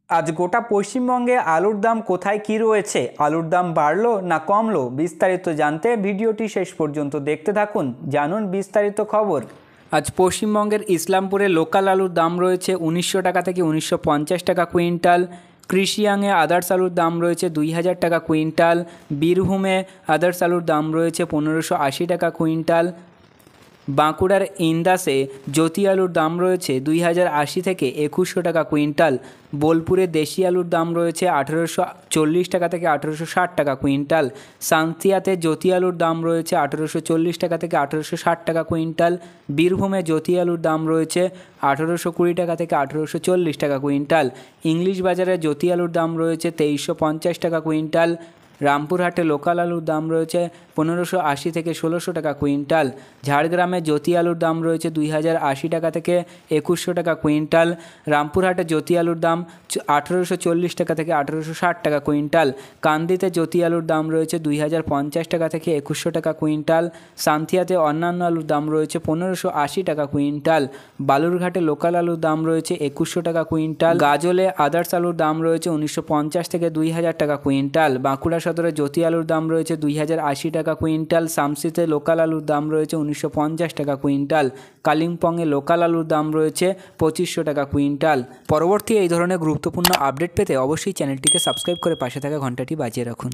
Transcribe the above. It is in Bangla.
আজ গোটা পশ্চিমবঙ্গে আলুর দাম কোথায় কী রয়েছে, আলুর দাম বাড়লো না কমলো, বিস্তারিত জানতে ভিডিওটি শেষ পর্যন্ত দেখতে থাকুন। জানুন বিস্তারিত খবর। আজ পশ্চিমবঙ্গের ইসলামপুরে লোকাল আলুর দাম রয়েছে 1900 টাকা থেকে 1950 টাকা কুইন্টাল। কৃষিয়াংয়ে আদার্স আলুর দাম রয়েছে 2000 টাকা কুইন্টাল। বীরভূমে আদার্স আলুর দাম রয়েছে 1580 টাকা কুইন্টাল। বাঁকুড়ার ইন্দাসে জ্যোতি আলুর দাম রয়েছে 2080 থেকে 2100 টাকা কুইন্টাল। বোলপুরে দেশি আলুর দাম রয়েছে 1840 টাকা থেকে 1860 টাকা কুইন্টাল। সান্তিয়াতে জ্যোতি আলুর দাম রয়েছে 1840 টাকা থেকে 1860 টাকা কুইন্টাল। বীরভূমে জ্যোতি আলুর দাম রয়েছে 1820 টাকা থেকে 1840 টাকা কুইন্টাল। ইংলিশ বাজারে জ্যোতি আলুর দাম রয়েছে 2350 টাকা কুইন্টাল। রামপুরহাটে লোকাল আলুর দাম রয়েছে 1580 থেকে 1600 টাকা কুইন্টাল। ঝাড়গ্রামে জ্যোতি আলুর দাম রয়েছে 2080 টাকা থেকে 2100 টাকা কুইন্টাল। রামপুরহাটে জ্যোতি আলুর দাম 1840 টাকা থেকে 1860 টাকা কুইন্টাল। কান্দিতে জ্যোতি আলুর দাম রয়েছে 2050 টাকা থেকে 2100 টাকা কুইন্টাল। সান্থিয়াতে অন্যান্য আলুর দাম রয়েছে 1580 টাকা কুইন্টাল। বালুরঘাটে লোকাল আলুর দাম রয়েছে 2100 টাকা কুইন্টাল। গাজলে আদার্স আলুর দাম রয়েছে 1950 থেকে 2000 টাকা কুইন্টাল। বাঁকুড়া সদরে জ্যোতি আলুর দাম রয়েছে 2080 টাকা কুইন্টাল। শামসিতে লোকাল আলুর দাম রয়েছে 1950 টাকা কুইন্টাল। কালিম্পংয়ে লোকাল আলুর দাম রয়েছে 2500 টাকা কুইন্টাল। পরবর্তী এই ধরনের গুরুত্বপূর্ণ আপডেট পেতে অবশ্যই চ্যানেলটিকে সাবস্ক্রাইব করে পাশে থাকা ঘন্টাটি বাজিয়ে রাখুন।